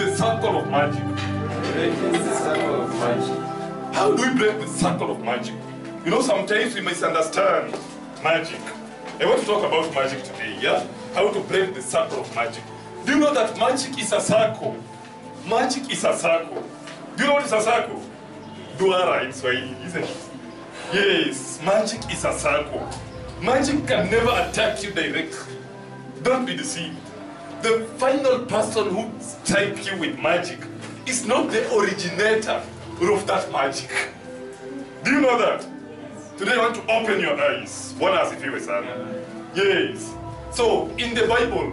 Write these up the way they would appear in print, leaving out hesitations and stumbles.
the circle of magic. Breaking the circle of magic. How do we break the circle of magic? You know, sometimes we misunderstand magic. I want to talk about magic today, yeah? How to break the circle of magic. Do you know that magic is a circle? Magic is a circle. Do you know what is a circle? Duara in Swahili, isn't it? Yes, magic is a circle. Magic can never attack you directly. Don't be deceived. The final person who strikes you with magic is not the originator of that magic. Do you know that? Today I want to open your eyes. What as if you were son? Yes. So, in the Bible,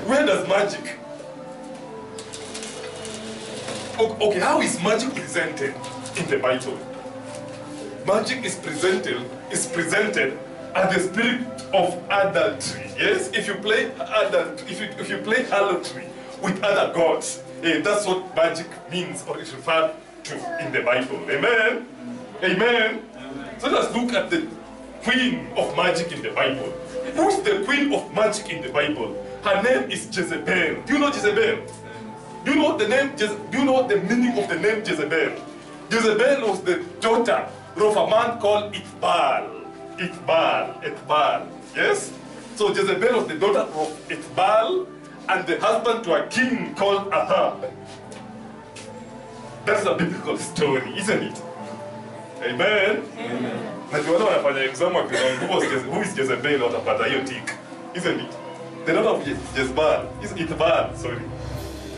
where does magic? Okay, how is magic presented in the Bible? Magic is presented as the spirit of adultery. Yes, if you play if you play adultery with other gods, that's what magic means or is referred to in the Bible. Amen. Amen. So let's look at the queen of magic in the Bible. Who is the queen of magic in the Bible? Her name is Jezebel. Do you know Jezebel? Do you know the name? Do you know the meaning of the name Jezebel? Jezebel was the daughter of a man called Ithbal. Ithbal. Yes? So Jezebel was the daughter of Ithbal and the husband to a king called Ahab. That's a biblical story, isn't it? Amen. Na tunaona wanafanya exam who is Jezebel watapata hiyo tick, isn't it? The daughter of Jezebel is Ithbal, sorry.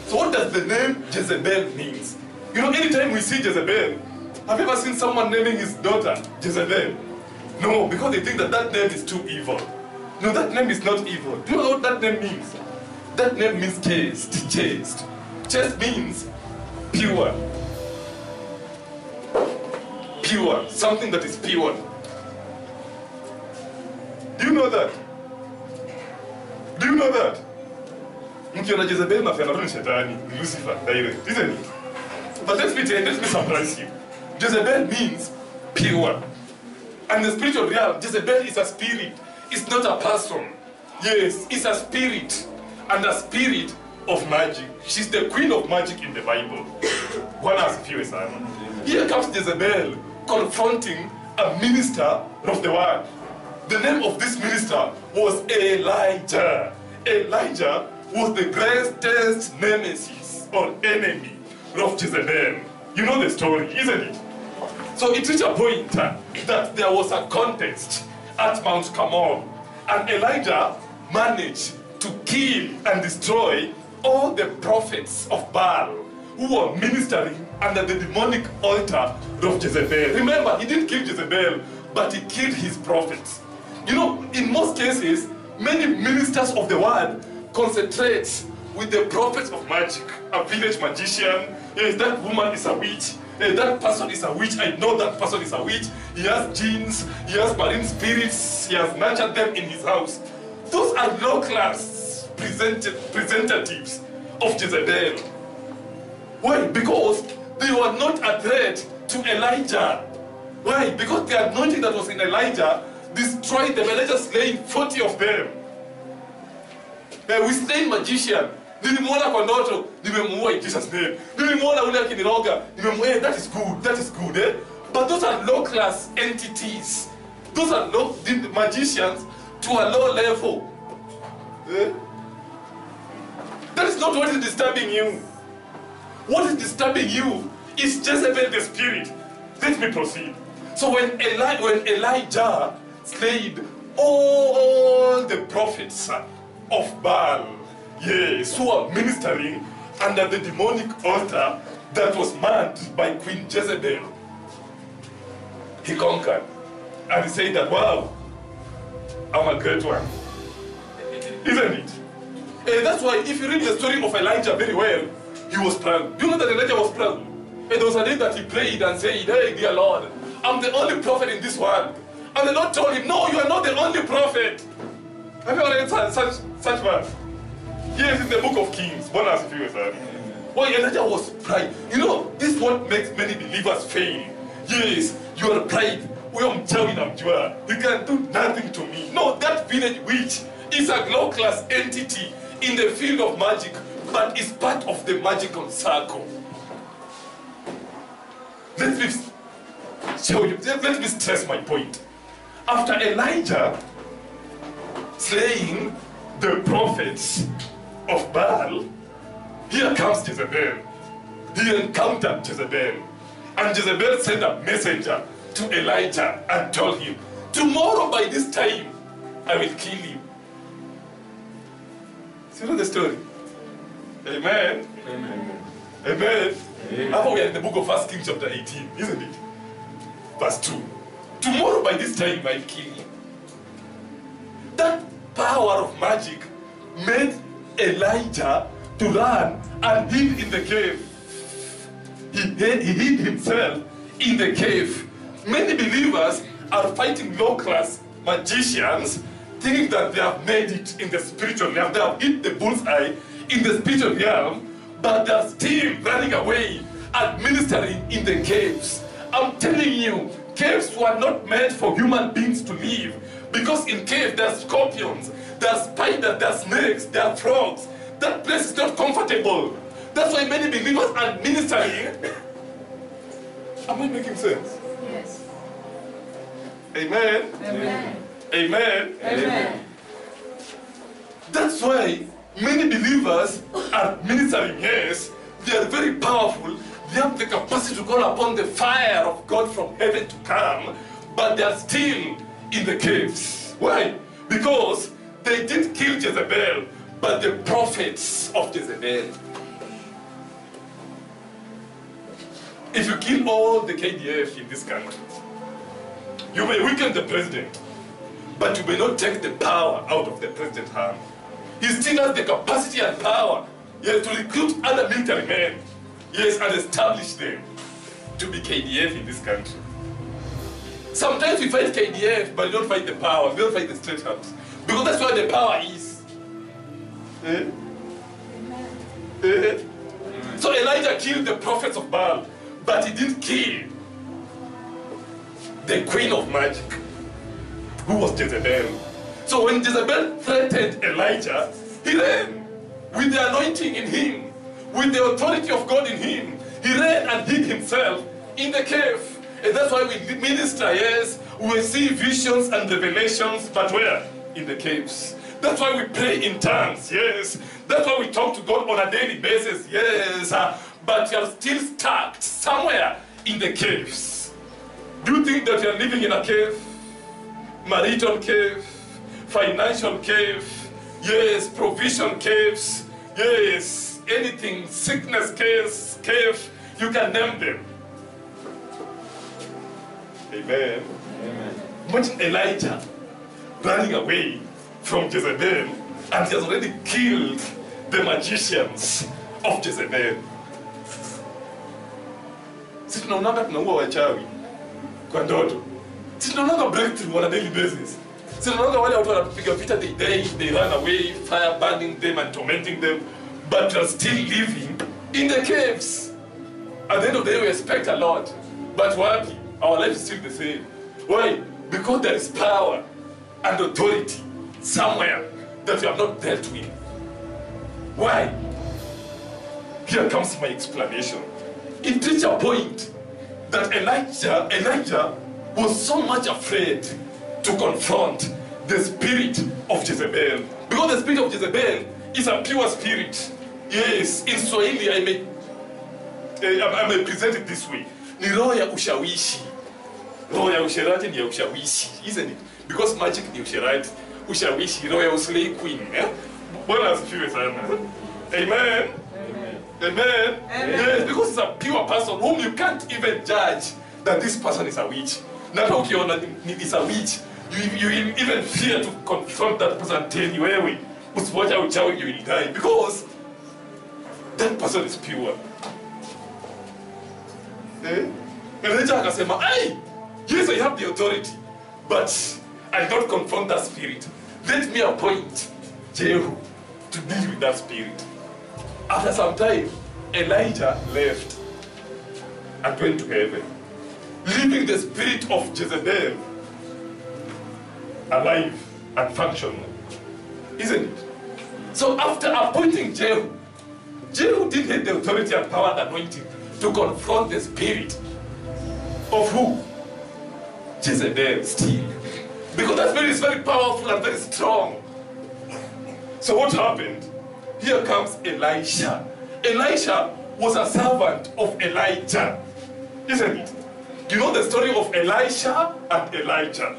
So what does the name Jezebel means? You know, anytime we see Jezebel, have you ever seen someone naming his daughter Jezebel? No, because they think that that name is too evil. No, that name is not evil. Do you know what that name means? That name means chaste. Chaste means pure. Pure. Something that is pure. Do you know that? Do you know that? Mkiona Jezebel mafia na shetani, Lucifer, direct, isn't it? But let me surprise you. Jezebel means pure. And the spiritual realm, Jezebel is a spirit. It's not a person. Yes, it's a spirit. And a spirit of magic. She's the queen of magic in the Bible. One has a few examples. Here comes Jezebel confronting a minister of the word. The name of this minister was Elijah. Elijah was the greatest nemesis or enemy of Jezebel. You know the story, isn't it? So it reached a point that there was a contest at Mount Carmel, and Elijah managed to kill and destroy all the prophets of Baal who were ministering under the demonic altar of Jezebel. Remember, he didn't kill Jezebel, but he killed his prophets. You know, in most cases, many ministers of the word concentrate with the prophets of magic. A village magician, yes, that woman is a witch, that person is a witch, I know that person is a witch, he has genes, he has marine spirits, he has nurtured them in his house. Those are low-class representatives of Jezebel. Why? Because they were not a threat to Elijah. Why? Because the anointing that was in Elijah destroyed them. Elijah slaying 40 of them. We slain magician. Nilimwona kwa ndoto, nimemuua in Jesus' name. Nilimwona ule akiniroga, nimemuua. That is good, eh? But those are low-class entities. Those are magicians to a low level. Eh? That is not what is disturbing you. What is disturbing you is Jezebel the spirit. Let me proceed. So when Elijah slayed all the prophets of Baal, yes, who are ministering under the demonic altar that was manned by Queen Jezebel, he conquered. And he said that, wow, I'm a great one. Isn't it? And that's why if you read the story of Elijah very well, he was proud. Do you know that Elijah was proud? And there was a day that he prayed and said, hey, dear Lord, I'm the only prophet in this world. And the Lord told him, no, you are not the only prophet. Have you ever read such verse? Yes, in the book of Kings. One has a few words. Well, Elijah was pride. You know, this is what makes many believers fail. Yes, you are pride. You can do nothing to me. No, that village witch is a low-class entity in the field of magic, but is part part of the magical circle. Let me show you, let me stress my point. After Elijah slaying the prophets of Baal, here comes Jezebel. He encountered Jezebel. And Jezebel sent a messenger to Elijah and told him, tomorrow by this time, I will kill you. So you know the story? Amen. Amen. Amen. Amen. Now we are in the book of 1 Kings chapter 18, isn't it? Verse 2. Tomorrow by this time I will kill you. That power of magic made Elijah to run and hid in the cave. He hid himself in the cave. Many believers are fighting low-class magicians, thinking that they have made it in the spiritual realm. They have hit the bullseye in the spiritual realm, but they are still running away and ministering in the caves. I'm telling you, caves were not meant for human beings to live, because in caves there are scorpions, there are spiders, there are snakes, there are frogs. That place is not comfortable. That's why many believers are ministering. Am I making sense? Yes. Amen. Amen. Amen. Amen. That's why many believers are ministering. Yes, they are very powerful. They have the capacity to call upon the fire of God from heaven to come, but they are still in the caves. Why? Because they didn't kill Jezebel, but the prophets of Jezebel. If you kill all the KDF in this country, you may weaken the president, but you may not take the power out of the president's hand. He still has the capacity and power, yes, to recruit other military men, yes, and establish them to be KDF in this country. Sometimes we fight KDF, but we don't fight the power, we don't fight the state house, because that's where the power is. Eh? Eh? So Elijah killed the prophets of Baal, but he didn't kill the queen of magic, who was Jezebel. So when Jezebel threatened Elijah, he ran with the anointing in him, with the authority of God in him. He ran and hid himself in the cave. And that's why we minister, yes, we see visions and revelations, but where? In the caves. That's why we pray in tongues, yes. That's why we talk to God on a daily basis, yes. But you are still stuck somewhere in the caves. Do you think that you are living in a cave? Marital cave, financial cave, yes, provision caves, yes, anything, sickness cave, you can name them. Amen. Amen. Imagine Elijah running away from Jezebel, and he has already killed the magicians of Jezebel. Sisi tunaonanga tunaua wachawi kwa ndoto. Sisi tunaonanga breakthrough on a daily basis. Sisi tunaonanga wale watu wanapiga vita, they run away, fire burning them and tormenting them, but they are still living in the caves. At the end of the day, we expect a lot, but wapi, our life is still the same. Why? Because there is power and authority somewhere that we have not dealt with. Why? Here comes my explanation. It reached a point that Elijah was so much afraid to confront the spirit of Jezebel. Because the spirit of Jezebel is a pure spirit. Yes, in Swahili I may present it this way. Ni roho ya ushawishi. Roho ya usherati ni ya ushawishi, isn't it? Because magic ni usherati. Ushawishi, roho ya uslay queen. Bwana asifiwe sana. Amen. Amen. Amen. Yes, because it's a pure person whom you can't even judge that this person is a witch. Not how you is a witch. You will even fear to confront that person and tell you, wewe, usipoacha uchawi, you will die. Because that person is pure. Eh? Elijah akasema, hey, yes, I have the authority, but I don't confront that spirit. Let me appoint Jehu to deal with that spirit. After some time, Elijah left and went to heaven, leaving the spirit of Jezebel alive and functional. Isn't it? So after appointing Jehu Jehu didn't have the authority and power and anointing to confront the spirit of who? Jezebel still. Because that spirit is very powerful and very strong. So what happened? Here comes Elisha. Elisha was a servant of Elijah, isn't it? You know the story of Elisha and Elijah.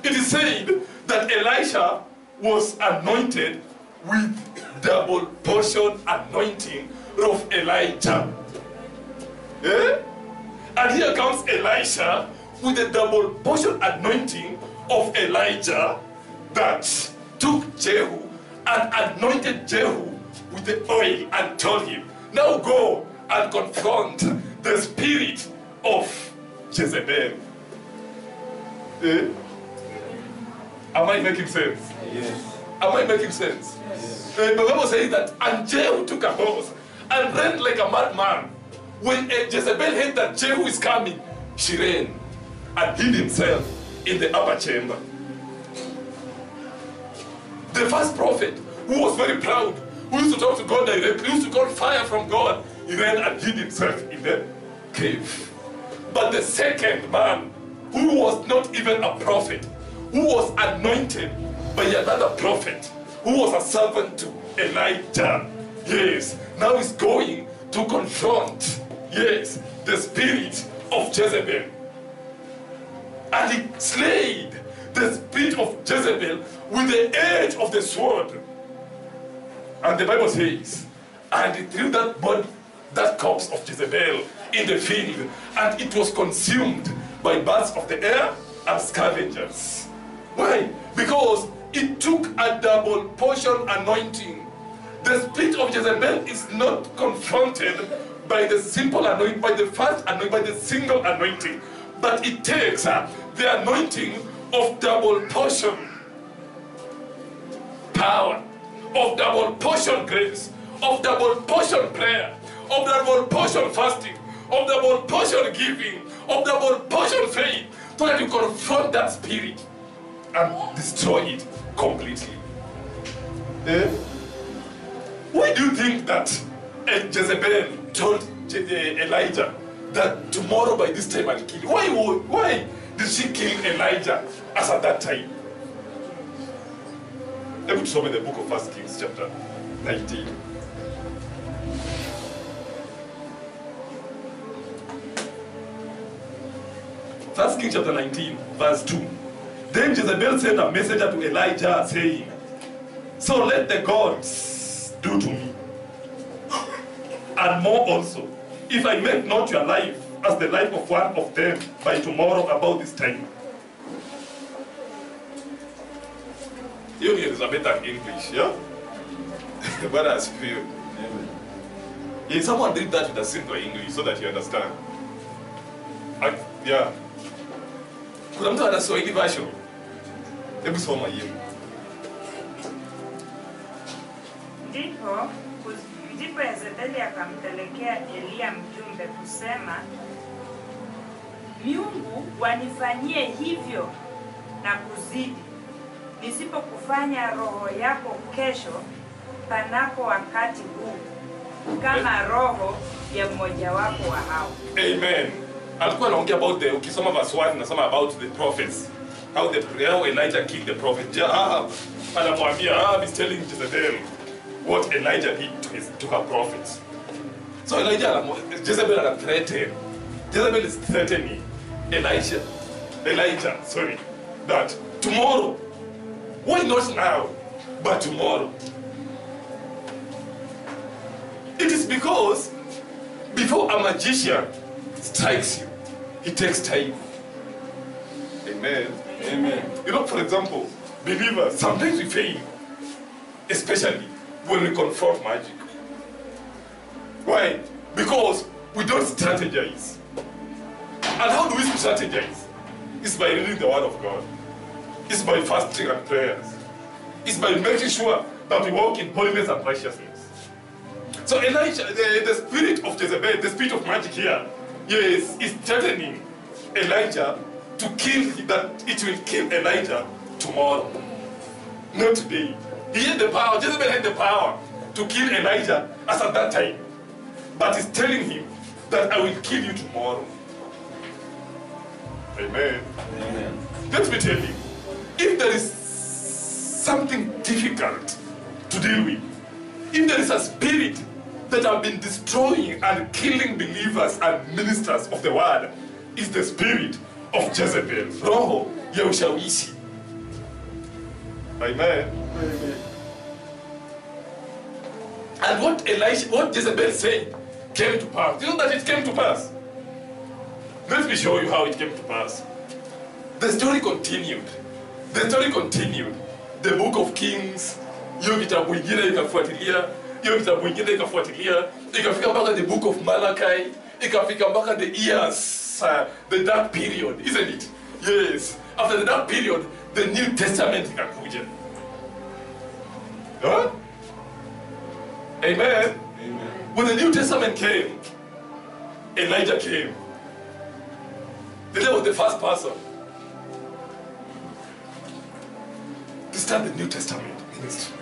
It is said that Elisha was anointed with double portion anointing of Elijah. Eh? And here comes Elisha with the double portion anointing of Elijah that took Jehu and anointed Jehu with the oil and told him, now go and confront the spirit of Jezebel. Eh? Am I making sense? Yes. Am I making sense? Yes. The Bible says that, and Jehu took a horse and ran like a madman. When Jezebel heard that Jehu is coming, she ran and hid himself in the upper chamber. The first prophet, who was very proud, who used to talk to God directly, who used to call fire from God, he ran and hid himself in the cave. But the second man, who was not even a prophet, who was anointed by another prophet, who was a servant to Elijah, yes, now is going to confront, yes, the spirit of Jezebel. And he slayed the spirit of Jezebel with the edge of the sword. And the Bible says, and he threw that body, that corpse of Jezebel, in the field, and it was consumed by birds of the air and scavengers. Why? Because it took a double portion anointing. The spirit of Jezebel is not confronted by the simple anointing, by the first anointing, by the single anointing, but it takes the anointing of double portion power, of double portion grace, of double portion prayer, of double portion fasting, of double portion giving, of double portion faith, so that you confront that spirit and destroy it completely. Eh? Why do you think that Jezebel told Elijah that tomorrow by this time I'll kill you? Why did she kill Elijah as at that time? Let me show me the book of 1 Kings chapter 19. First Kings chapter 19, verse 2. Then Jezebel sent a messenger to Elijah saying, so let the gods do to me, and more also, if I make not your life as the life of one of them by tomorrow about this time. You need a better English, yeah? But as you feel. Yeah, someone did that with a simple English so that you understand. Yeah. Kuna mtu ana Swahili version? Hebu soma hiyo. Ndipo Yezebeli akampelekea Eliya mjumbe kusema, miungu wanifanyie hivyo na kuzidi, nisipokufanya roho yako kesho panapo wakati huu kama roho ya mmoja wapo wa hao. Amen. Alikuwa anaongea about the, ukisoma verse 1 nasema about the prophets, how Elijah killed the prophet. Anamwambia, he's telling Jezebel what Elijah did to her prophets. So Jezebel had threatened. Jezebel is threatening Elijah, that tomorrow, why not now, but tomorrow? It is because before a magician strikes you, it takes time. Amen. Amen. You know, for example, believers, sometimes we fail, especially when we confront magic. Why? Because we don't strategize. And how do we strategize? It's by reading the Word of God. It's by fasting and prayers. It's by making sure that we walk in holiness and righteousness. So Elijah, the spirit of Jezebel, the spirit of magic here, yes, is threatening Elijah to kill, that it will kill Elijah tomorrow, not today. He had the power, Jezebel had the power to kill Elijah as at that time. But he's telling him that I will kill you tomorrow. Amen. Amen. Let me tell you, if there is something difficult to deal with, if there is a spirit that have been destroying and killing believers and ministers of the word, is the spirit of Jezebel, roho ya ushawishi. Amen. Amen. And what Jezebel said came to pass. You know that it came to pass? Let me show you how it came to pass. The story continued. The story continued. The book of Kings, hiyo kitabu ingine ikafuatilia, hiyo kitabu ingine ikafuatilia, ikafika mpaka the book of Malachi, ikafika mpaka the years, the dark period, isn't it? Yes. After the dark period, the New Testament ikakuja. Huh? Amen. Amen. When the New Testament came, Elijah came. Elijah was the first person to start the New Testament ministry.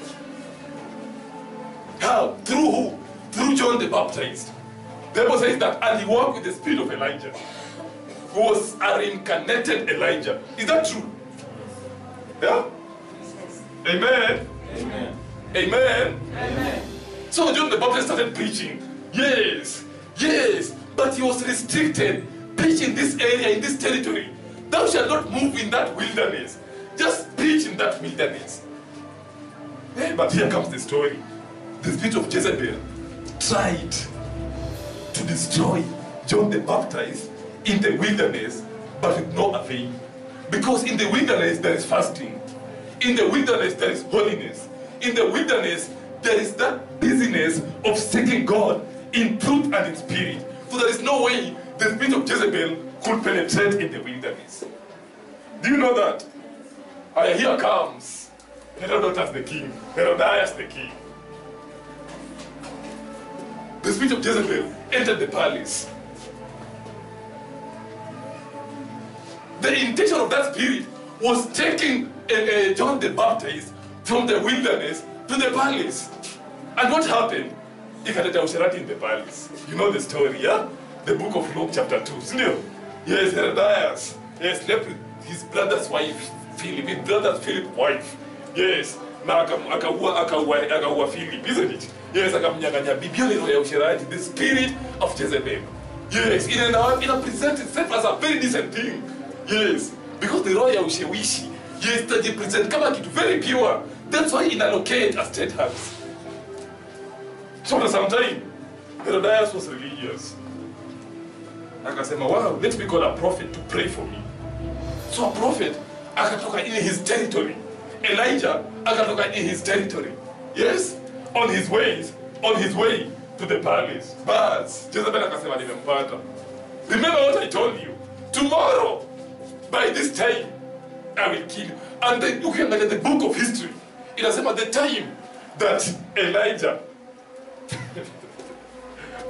How? Through who? Through John the Baptist. The Bible says that, and he walked with the spirit of Elijah, who was a reincarnated Elijah. Is that true? Yeah? Amen. Amen. Amen. Amen. So John the Baptist started preaching. Yes, yes, but he was restricted. Preach in this area, in this territory. Thou shalt not move in that wilderness. Just preach in that wilderness. Yeah, but here comes the story. The spirit of Jezebel tried to destroy John the Baptist in the wilderness, but with no avail. Because in the wilderness there is fasting. In the wilderness there is holiness. In the wilderness there is that busyness of seeking God in truth and in spirit. So there is no way the spirit of Jezebel could penetrate in the wilderness. Do you know that? And here comes Herodotus the king, Herodias the king. The spirit of Jezebel entered the palace. The intention of that spirit was taking John the Baptist from the wilderness to the palace. And what happened? He had a usherati in the palace. You know the story, yeah? The book of Luke chapter 2. Still, yes, Herodias. Yes, slept with his brother's wife, Philip, his brother's Philip's wife. Yes, na akaua Philip, isn't it? Yes, akamnyang'anya bibi ya usherati, the spirit of Jezebel. Yes, it presents itself as a very decent thing. Yes, because the roho ya ushawishi, yes, that it presents kama kitu very pure. That's why it allocate a state house. So after some time, Herodias was religious. Akasema, wow, let me call a prophet to pray for me. So a prophet akatoka in his territory. Elijah akatoka in his territory. Yes, on his way to the palace. But Jezebel akasema nimempata. Remember what I told you. Tomorrow, by this time, I will kill you. And then you can look at the book of history. It has at the time that Elijah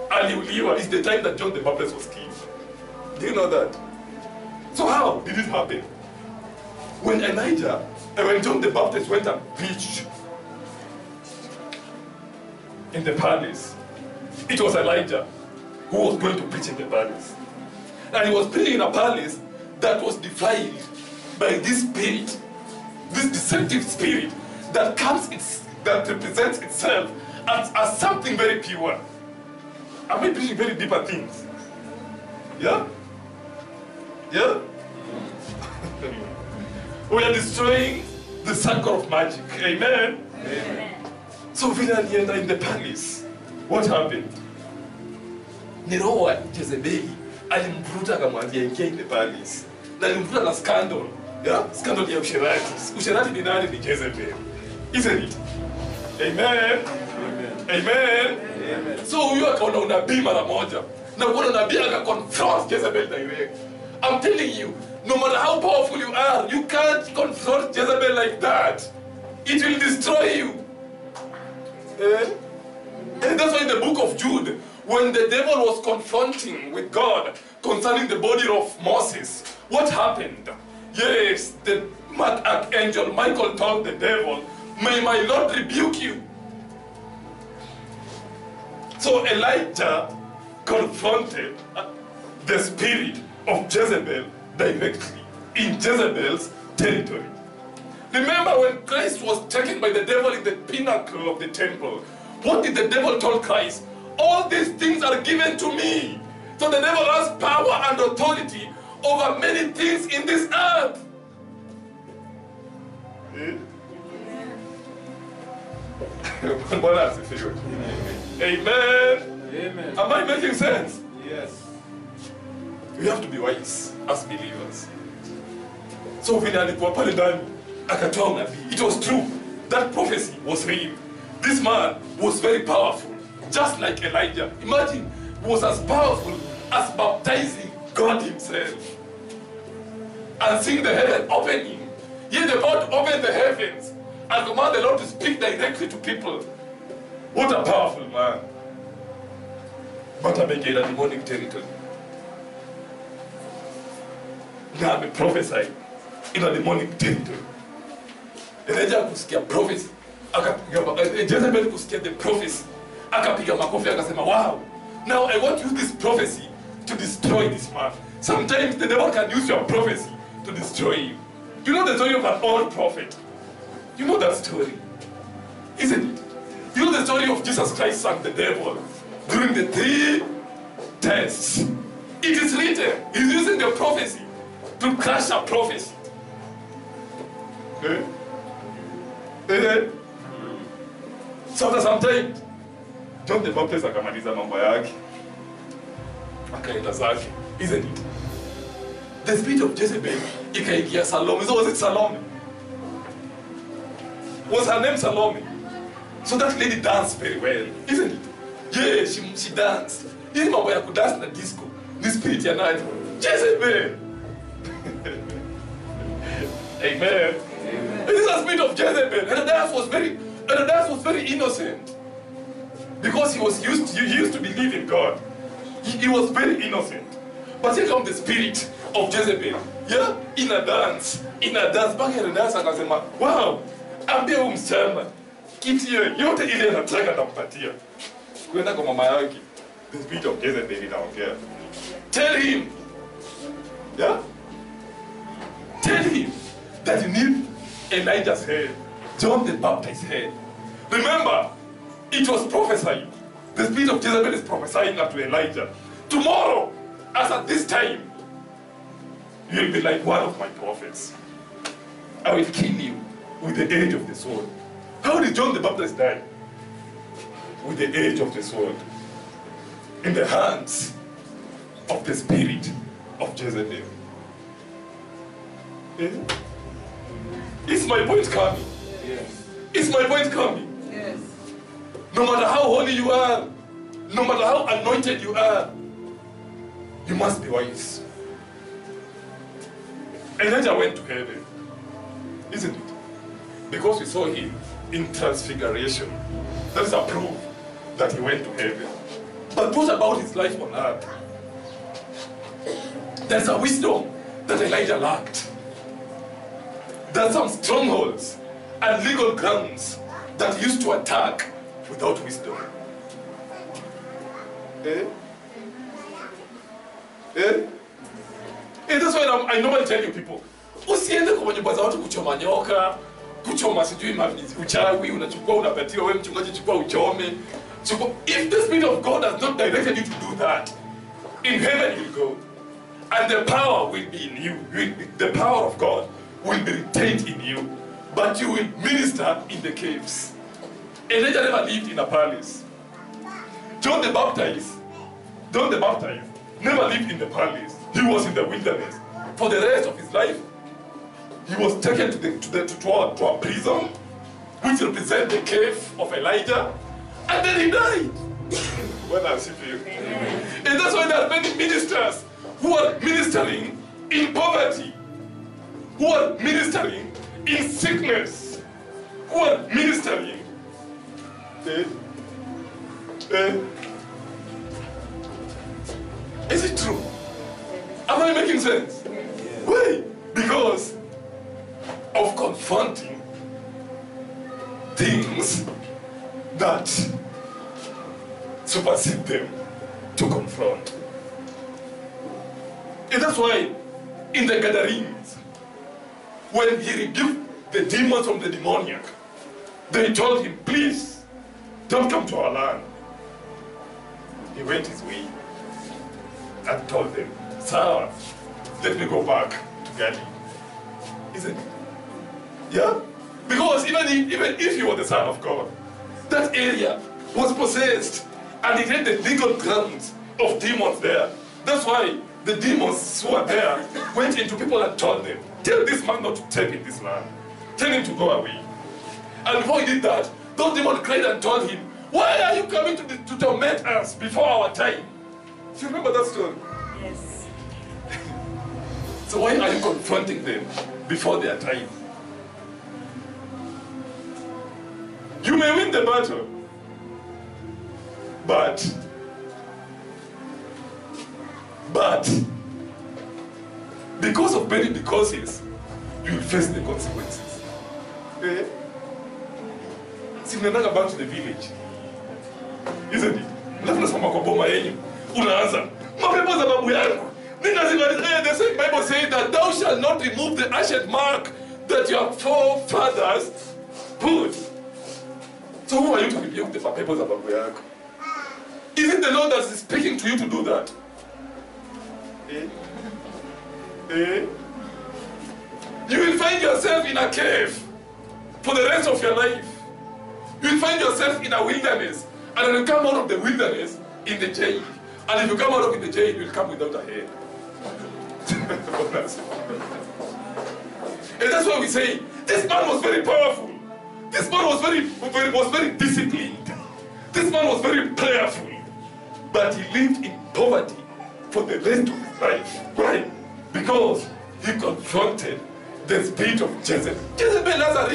aliuliwa is the time that John the Baptist was killed. Do you know that? So how did it happen? When John the Baptist went and preached in the palace, it was Elijah who was going to preach in the palace. And he was preaching in a palace that was defiled by this spirit, this deceptive spirit that that represents itself as something very pure. Am I preaching very deeper things? Yeah? Yeah? We are destroying the circle of magic. Amen? Amen. So Vilanienda in the palace, what happened? Ni roho wa Jezebeli alimvuta akamwambia ingia in the palace. Na alimvuta na scandal. Yeah? Scandal ya usherati. Usherati ni nani? Ni Jezebel. Isn't it? Amen. Amen. Amen. Amen. So huyo akaona unabii mara moja. Na kuona unabii akaconfront Jezebel direct. I'm telling you, no matter how powerful you are, you can't confront Jezebel like that. It will destroy you. And that's why in the book of Jude, when the devil was confronting with God concerning the body of Moses, what happened? Yes, the archangel Michael told the devil, may my Lord rebuke you. So Elijah confronted the spirit of Jezebel directly in Jezebel's territory. Remember when Christ was taken by the devil in the pinnacle of the temple, what did the devil tell Christ? All these things are given to me. So the devil has power and authority over many things in this earth. Amen. Amen. Am I making sense? Yes. We have to be wise as believers. So when alikuwa pale ndani akatoa unabii, it was true. That prophecy was real. This man was very powerful, just like Elijah. Imagine, he was as powerful as baptizing God himself and seeing the heaven opening. He is about to open the heavens and command the Lord to speak directly to people. What a powerful man. But I make it a demonic territory. Now I'm prophesying in a demonic territory. Elijah kusikia prophecy. Jezebel kusikia the prophecy. Akapiga makofi akasema, wow, now I want to use this prophecy to destroy this man. Sometimes the devil can use your prophecy to destroy you. You know the story of an old prophet? You know that story, isn't it? You know the story of Jesus Christ and the devil during the 3 tests. It is written. He's using the prophecy to crush a prophecy. Okay? So after some time, John the Baptist akamaliza mambo yake, akaenda zake, isn't it? The spirit of Jezebel ikaingia Salome. So was it Salome? Was her name Salome? So that lady danced very well, isn't it? Yeah, she danced. Hii mambo ya kudance na disco, ni spirit ya nani? Jezebel. Amen. This is the spirit of Jezebel. Ananias was very innocent because he used to believe in God. He was very innocent. But here comes the spirit of Jezebel. Yeah, in a dance. Baki Ananias akasema, wow, ambia huyu msichana kitu yote ile anataka nampatia. Kwenda kwa mama yake. The spirit of Jezebel inaongea. Tell him. Yeah? Tell him that you need Elijah's head, John the Baptist's head. Remember, it was prophesied. The spirit of Jezebel is prophesying up to Elijah. Tomorrow, as at this time, you will be like one of my prophets. I will kill you with the edge of the sword. How did John the Baptist die? With the edge of the sword. In the hands of the spirit of Jezebel. Is my point coming? Yes. Is my point coming? Yes. No matter how holy you are, no matter how anointed you are, you must be wise. Elijah went to heaven, isn't it? Because we saw him in transfiguration. That is a proof that he went to heaven. But what about his life on earth? There's a wisdom that Elijah lacked. There are some strongholds and legal grounds that he used to attack without wisdom. And that's why I normally tell you people, usiende kwa nyumba za watu kuchoma nyoka, kuchoma sijui uchawi, unachukua unapatiwa wewe mchungaji, chukua uchome. If the Spirit of God has not directed you to do that, in heaven you'll go. And the power will be in you. The power of God will be retained in you. But you will minister in the caves. Elijah never lived in a palace. John the Baptist never lived in the palace. He was in the wilderness. For the rest of his life, he was taken to a prison, which represents the cave of Elijah, and then he died. Well, I see for you. And that's why there are many ministers who are ministering in poverty, who are ministering in sickness, who are ministering. Is it true? Am I making sense? Yes. Why? Because of confronting things that supersede them, to confront. And that's why in the gatherings, when he rebuked the demons from the demoniac, they told him, please, don't come to our land. He went his way and told them, sir, let me go back to Galilee. Isn't it? Yeah? Because even if you were the Son of God, that area was possessed and it had the legal grounds of demons there. That's why the demons who were there went into people and told them, tell this man not to step in this land. Tell him to go away. And before he did that, those demons cried and told him, why are you coming to torment us before our time? Do you remember that story? Yes. So why are you confronting them before their time? You may win the battle, but because of many causes, you will face the consequences. Eh? Si mnaendaga back to the village, isn't it? Mnafunasoma kwa boma yenyu, unaanza mapepo za babu yangu. The same Bible says that thou shalt not remove the ashen mark that your forefathers put. So who are you to rebuke the mapepo za babu yako? Is it the Lord that is speaking to you to do that? You will find yourself in a cave for the rest of your life. You will find yourself in a wilderness, and when you come out of the wilderness, in the jail. And if you come out of the jail, you will come without a head. And that's why we say, this man was very powerful. This man was very disciplined. This man was very prayerful. But he lived in poverty for the rest of his life. Why? Because he confronted the spirit of Jezebel. Jezebel has a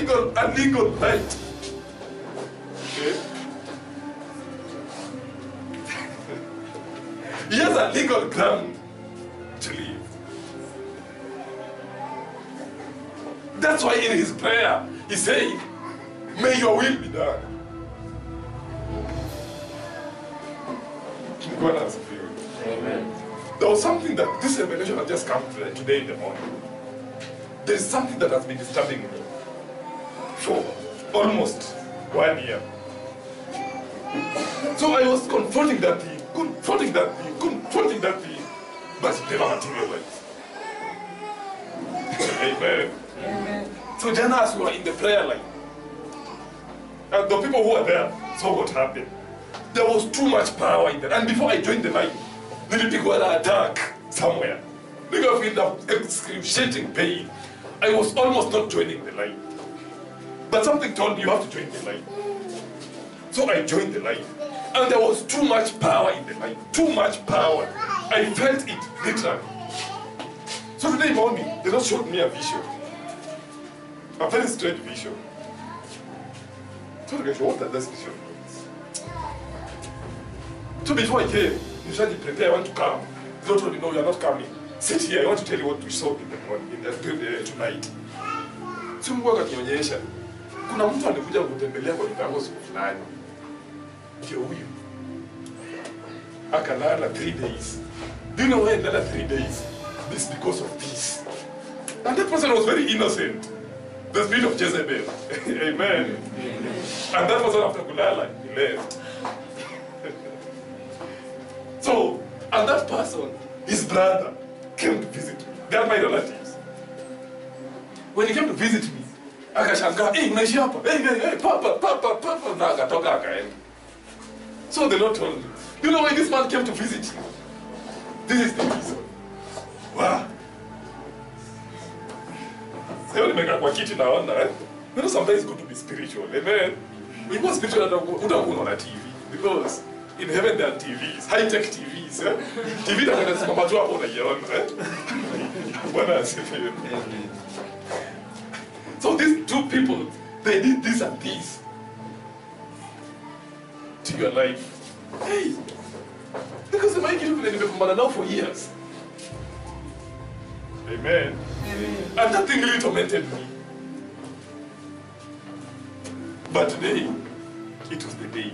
legal right. Okay? He has a legal ground to live. That's why in his prayer, he said, may your will be done. God has filled. Amen. There was something that this revelation has just come today in the morning. There is something that has been disturbing me for almost 1 year. So I was confronting that thing, confronting that thing, but it never materialized. Amen. Amen. So then as we were in the prayer line, and the people who were there saw what happened. There was too much power in there. And before I joined the line, the people were attack somewhere. They got in the excruciating pain. I was almost not joining the line. But something told me you have to join the line. So I joined the line. And there was too much power in the line. Too much power. I felt it literally. So today morning, they just showed me a vision. A very strange vision. So I said, what does this vision mean? So before I came, you said, prepare, I want to come. The Lord told me, no, you are not coming. Sit here, I want to tell you what we saw in the morning, tonight. So Mungu akanionyesha, kuna mtu alikuja kutembelea kwa kitango siku fulani. Ndio huyu. Akalala 3 days. Do you know why another 3 days? This is because of this. And that person was very innocent. The spirit of Jezebel. Amen. And that person after kulala, he left. So, and that person, his brother, came to visit me. They are my relatives. When he came to visit me, akashangaa, hey, unaishi hapa? Hey, papa, na akatoka akaenda. So the Lord told me, you know why this man came to visit you? This is the reason. Wow. Sasa nimekaa kwa kiti naona, eh? You know, sometimes it's good to be spiritual. Amen. We go spiritual utakuwa na TV because in heaven there are TVs, high-tech TVs. Eh? TV that can simama tu hapo unaiona. Bwana asifiwe. So these two people, they did this and this to your life. Hey, because the mighty people nimekumbana now for years. Amen. And that thing really tormented me. But today, it was the day.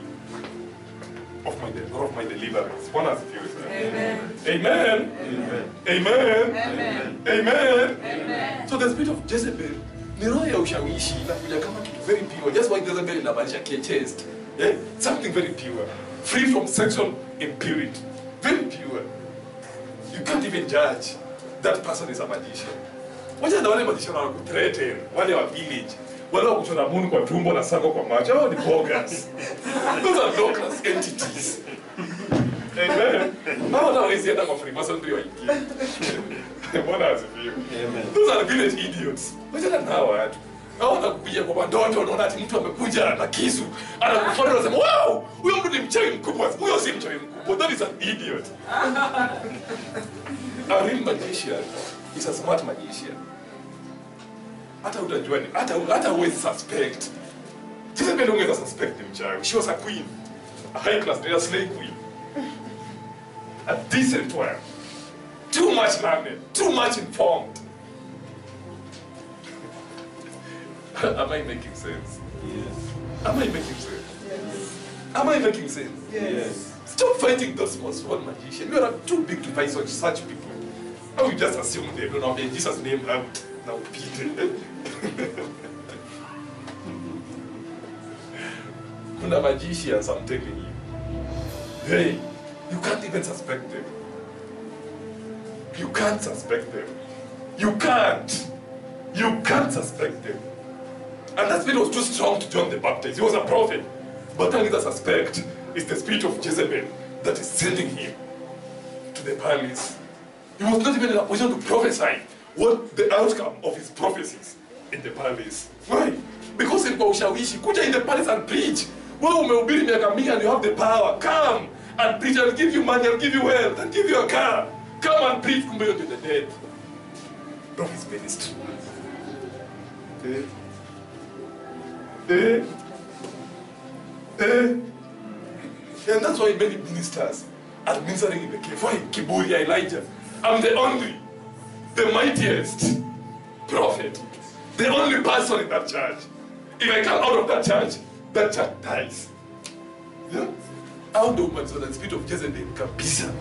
of my deliverance. Bwana asifiwe sana. Amen. Amen. Amen. Amen. Amen. Amen. So the spirit of Jezebel ni roho ya ushawishi inakuja kama kitu very pure. Just why Jezebel inamaanisha chaste. Yeah? Something very pure. Free from sexual impurity. Very pure. You can't even judge that person is a magician. Wacha na wale magician wanaku threaten, wale wa village, wale wa kuchora Mungu kwa tumbo na sako kwa macho, hao ni bogus. Those are bogus entities. Amen. Hao ndio wanaenda kwa Freemasonry waingie. Bwana asifiwe. Amen. Those are village idiots. Wacha na hao watu. Hao wanakuja kwa ndoto, unaona ati mtu amekuja na kisu, anakufuata unasema, "Wow, huyo mtu ni mchawi mkubwa." Huyo si mchawi mkubwa. That is an idiot. A real magician is a smart magician. Hata utajua ni, hata huwezi suspect. Jezebel ungeweza suspect ni mchawi. She was a queen. A high class, a slave queen. A decent one. Too much learned, too much informed. Am I making sense? Yes. Am I making sense? Am I making sense? Yes. Stop fighting those small magicians. You are too big to fight such people. How you just assume they don't know in Jesus' name now Peter. Kuna magicians, I'm telling you. Hey, you can't even suspect them. You can't suspect them. You can't. You can't suspect them. And that spirit was too strong to John the Baptist. He was a prophet. But then the suspect is the spirit of Jezebel that is sending him to the palace. He was not even in a position to prophesy what the outcome of his prophecies in the palace. Why? Because in ushawishi, kuja in the palace and preach. Wewe umehubiri miaka mingi and you have the power. Come and preach. I'll give you money, I'll give you wealth, I'll give you a car. Come and preach. Kumbe to the dead of his ministry. And that's why many ministers are ministering in the cave. Why? Kiburia, Elijah. I'm the only, the mightiest prophet, the only person in that church. If I come out of that church dies. Yeah? How do man so the spirit of Jezebel kabisa?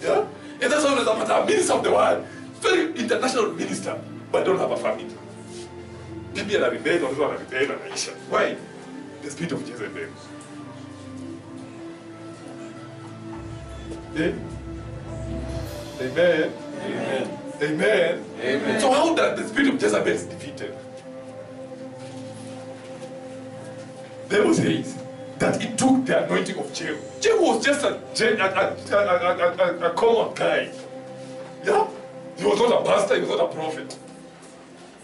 Yeah? And that's why there's a minister of the world, very international minister, but don't have a family. Maybe an rebel or a rebel and Aisha. Why? The spirit of Jezebel. Yeah? Amen. Amen. Amen. Amen. So how that the spirit of Jezebel is defeated? The Bible says that it took the anointing of Jehu. Jehu was just a common guy. Yeah? He was not a pastor, he was not a prophet.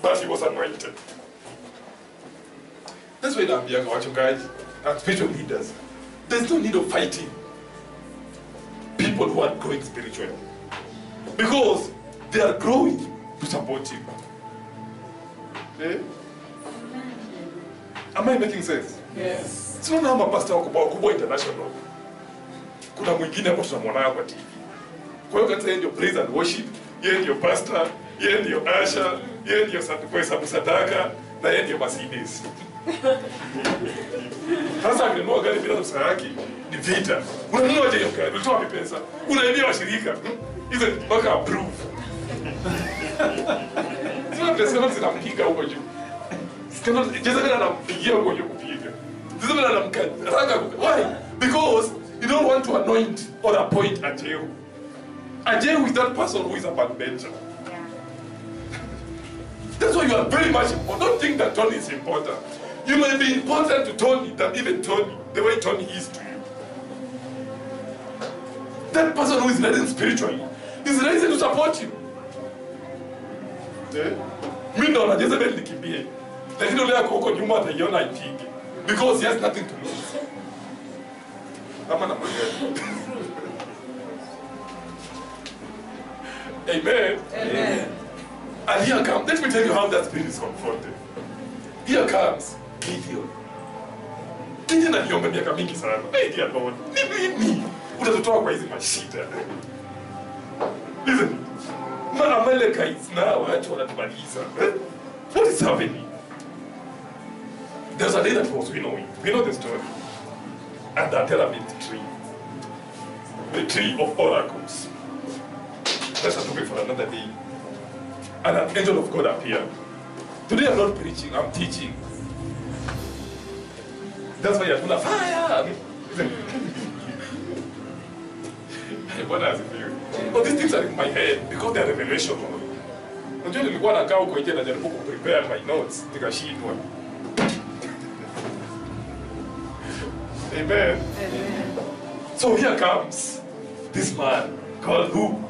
But he was anointed. That's why I'm young wachungaji and spiritual leaders. There's no need of fighting people who are growing spiritually. Because they are growing to support you. Eh? Am I making sense? Yes. Sio na mapasta wakubwa international. Kuna mwingine hapo tunamwona kwa TV. Kwa hiyo kati ndio praise and worship, yeye ndio pastor, yeye ndio usher, yeye ndio sadaka, na yeye ndio Mercedes. Sasa akinunua gari bila ruhusa yake ni vita. Unanunua je hiyo gari? Unatoa pesa. Unaibia washirika. Hizo mpaka approve. Sio pesa zinampiga huko juu. Sio Jezebel anampigia huko juu kupiga. Jezebel anamkaraga. Why? Because you don't want to anoint or appoint a Jehu. A Jehu is that person who is a backbencher. That's why you are very much important. Don't think that Tony is important. You may be important to Tony than even Tony, the way Tony is to you. That person who is leading spiritually is ready to support you. Mimi naona Jezebel nikimbie. Lakini yule yako huko nyuma ataiona ipige. Because he has nothing to lose. Ama na mwingine. Amen. Amen. And here comes, let me tell you how that spirit is confronted. Here comes Gideon. Gideon aliomba miaka mingi sana. Hey dear Lord, nini utatutoa kwa hizi mashida? Listen, Amalekites now watu wanatumaliza. What is happening? There's a day that was winnowing. We know the story. and the terebinth tree. The tree of oracles. That's a topic for another day. And an angel of God appeared. Today I'm not preaching, I'm teaching. That's why you're gonna fire. What does it feel? But these things are in my head because they're revelation. Unajua nilikuwa nakaa huko nje najaribu prepare my notes nikashindwa. Amen. So here comes this man called who?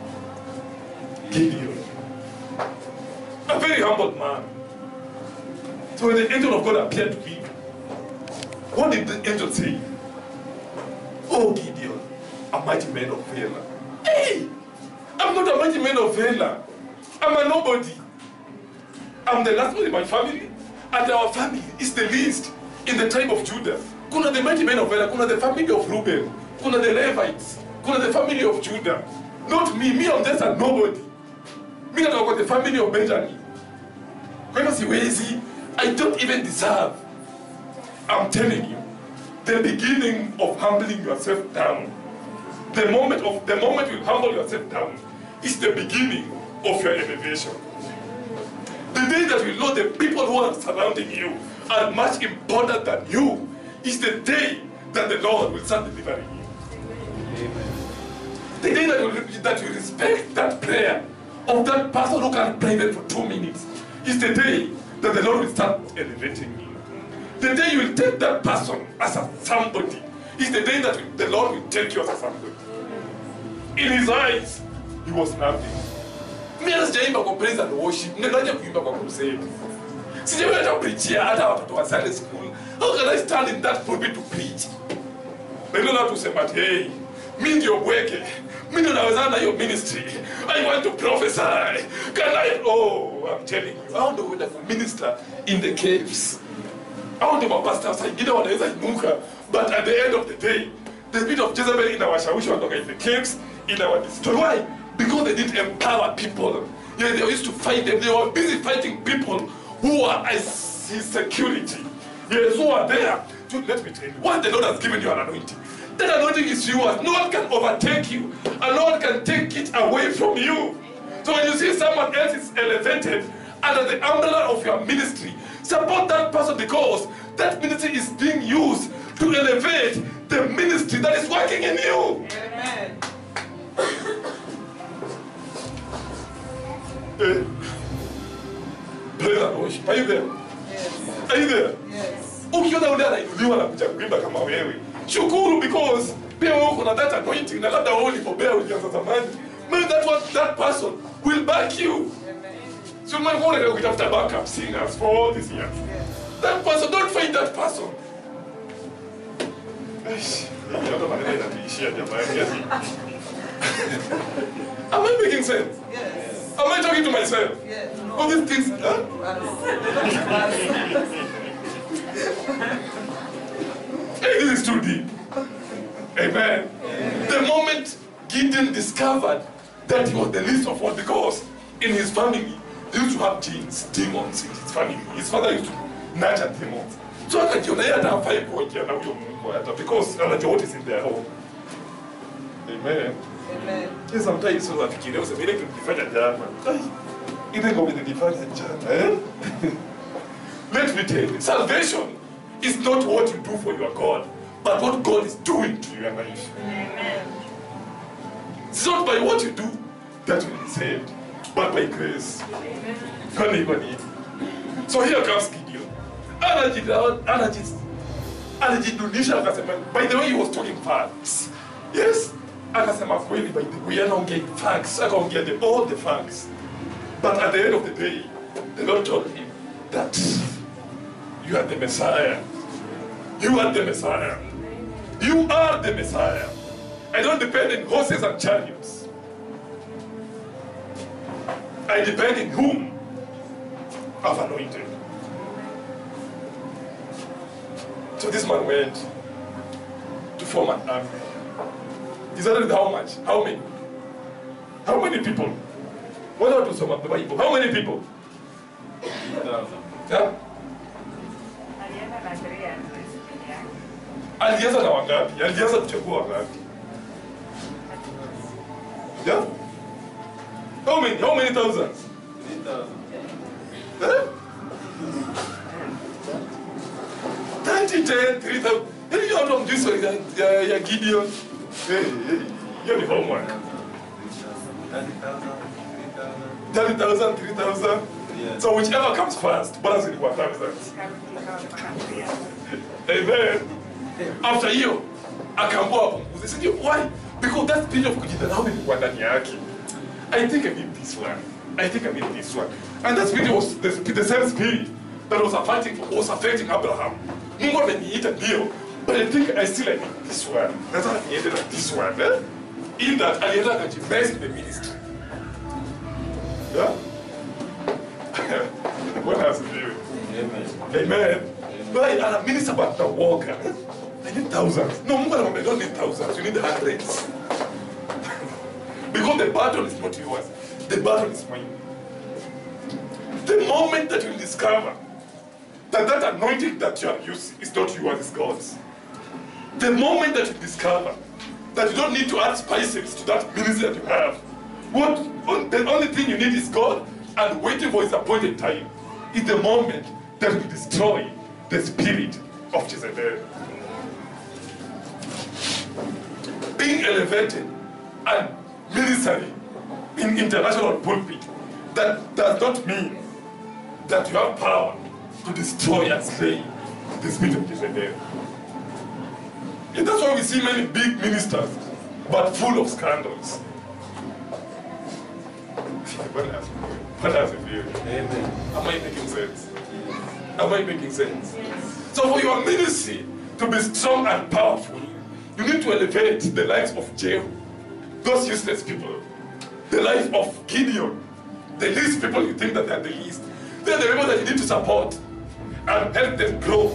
Gideon. A very humble man. So when the angel of God appeared to him, what did the angel say? Oh Gideon, a mighty man of valor. Hey! I'm not a mighty man of valor. I'm a nobody. I'm the last one in my family, and our family is the least in the tribe of Judah. Kuna the mighty men of valor, kuna the family of Reuben, kuna the Levites, kuna the family of Judah. Not me, I'm just a nobody. Me got the family of Benjamin. Kwa hivyo siwezi, I don't even deserve. I'm telling you, the beginning of humbling yourself down, the moment you humble yourself down, is the beginning of your elevation. The day that you know the people who are surrounding you are much important than you is the day that the Lord will start delivering you. Amen. The day that you respect that prayer of that person who can pray them for 2 minutes is the day that the Lord will start elevating you. The day you will take that person as a somebody is the day that the Lord will take you as a somebody. In his eyes, he was nothing. Mimi sijaimba kwa praise and worship, ninaje kuimba kwa crusade. Sijawahi hata preachia hata watoto wa Sunday school. How can I stand in that pulpit to preach? Ndio na tusema hey, mimi ndio bweke. Mimi ndio naweza na hiyo ministry. I want to prophesy. Can I? Oh, I'm telling you, I want to be a minister in the caves. I want to be a pastor. Saingine wanaweza inuka, but at the end of the day, the spirit of Jezebel inawashawishi wanatoka in the caves, inawadestroy. Why? Because they didn't empower people. Yeah, they used to fight them. They were busy fighting people who are as his security. Yes, who are there. So let me tell you, what the Lord has given you an anointing. That anointing is yours. No one can overtake you, and no one can take it away from you. So when you see someone else is elevated under the umbrella of your ministry, support that person because that ministry is being used to elevate the ministry that is working in you. Amen. Praise and worship. Are you there? Yes. Are you there? Yes. Ukiona ule anainuliwa na kuja kuimba kama wewe, shukuru because pia wewe uko na that anointing na labda wewe ulipobea ulianza zamani. Maybe that person will back you. Amen. So my God, we have to backup singers for all these years. Yes. That person, don't fight that person. Am I making sense? Yes. Am I talking to myself? Yes. All these things, huh? Hey, this is too deep. Amen. The moment Gideon discovered that he was the least of all, because in his family, he used to have demons in his family. His father used to nurture demons. So akajiona yeye atafai kuongea na huyo Mungu hata because anajua what is in their home. Amen. Amen. Yes, sometimes so nafikiria useme ile kilifanya jana. Ile ngoma nilifanya jana, eh? Let me tell you, salvation is not what you do for your God, but what God is doing to your life. Amen. It's not by what you do that you will be saved, but by grace. So here comes Gideon. Anajidunisha akasema, by the way he was talking facts. Yes? Akasema kweli, by the way anaongea facts, akaongea all the facts. But at the end of the day, the Lord told him that you are the Messiah. You are the Messiah. You are the Messiah. I don't depend on horses and chariots. I depend in whom I've anointed. So this man went to form an army. Is that how much? How many? How many people? What are to sum up the Bible? How many people? 3,000. Yeah? Alienda na 300 peke yake. Alianza na wangapi? Alianza kuchagua wangapi? Yeah? How many thousands? 3,000. Eh? 30, 10, 3,000. Yaani hiyo watu wamjui swali ya Gideon. Hiyo ni homework. 30,000, 3,000. Yeah. So whichever comes first, bora zilikuwa thousands. Amen. After hiyo akaambiwa apunguze. Sio why? Because that spirit of kujidharau ilikuwa ndani yake. I think I need this one. I think I need this one. And that spirit was the same spirit that was affecting Abraham. Mungu ameniita ndio, but I think I still need this one. Nataka niende na this one. In that alienda akajivest in the ministry. Yeah? What has to do? Amen. Amen. But I'm a minister about the walker. I need thousands. No, Mungu anamwambia don't need thousands. You need hundreds. Because the battle is not yours. The battle is mine. The moment that you discover that anointing that you are using is not yours, it's God's. The moment that you discover that you don't need to add spices to that ministry that you have, the only thing you need is God, and waiting for his appointed time is the moment that will destroy the spirit of Jezebel. Being elevated and ministering in international pulpit, that does not mean that you have power to destroy and slay the spirit of Jezebel. And that's why we see many big ministers, but full of scandals. What does it feel? Amen. Am I making sense? Am I making sense? So for your ministry to be strong and powerful, you need to elevate the lives of Jehu, those useless people, the life of Gideon, the least people you think that they're the least. They're the people that you need to support and help them grow.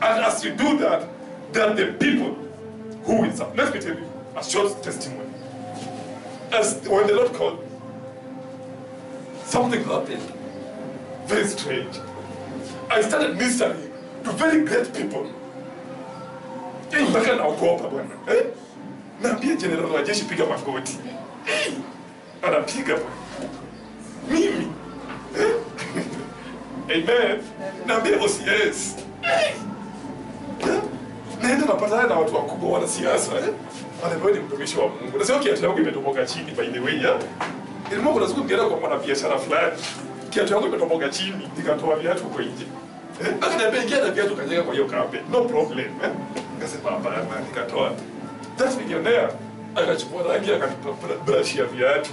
And as you do that, they're the people who will support. Let me tell you a short testimony. As when the Lord called me, something happened very strange. I started ministering to very great people. Mpaka naogopa bwana. Naambia general wa jeshi piga magoti. Anapiga bwana. Mimi. Amen. Naambia OCS. Naenda napatana na watu wakubwa wanasiasa. Anapewa ni mtumishi wa Mungu. Nasema kiatu yangu imetoboka chini by the way. Ilikuwa kuna siku nilienda kwa mwanabiashara fulani. Kiatu yangu imetoboka chini, nikatoa viatu huko nje. Akaniambia ingia na viatu kajenga kwa hiyo kambi. No problem. Nikasema hapana, nikatoa. That millionaire akachukua rangi akanipa brush ya viatu.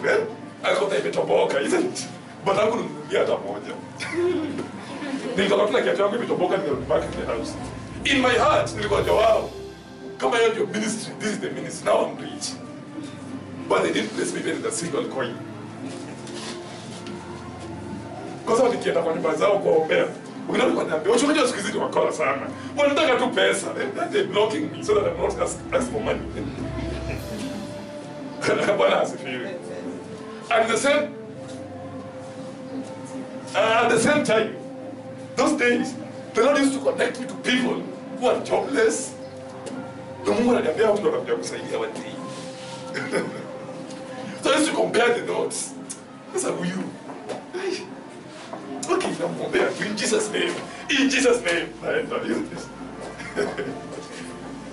Akaona imetoboka, isn't it? But hakununulia hata moja. Nikakuta kiatu yangu imetoboka ndio back in the house. In my heart, nilikuwa wow. Kama hiyo ndio ministry, this is the ministry. Now I'm rich. But they didn't bless me even with a single coin. Kwa sababu nikienda kwa nyumba zao kuwaombea, ukinaona kwa niambia, wachungaji wa siku hizi ni wakora sana. Wanataka tu pesa. They're blocking me so that I'm not ask for money. Bwana asifiwe. At the same time, those days, the Lord used to connect me to people who are jobless. Na Mungu ananiambia watu ndio wanakuja kusaidia watu. So I used to compare the notes. Sasa huyu. Okay, now in Jesus' name. In Jesus' name.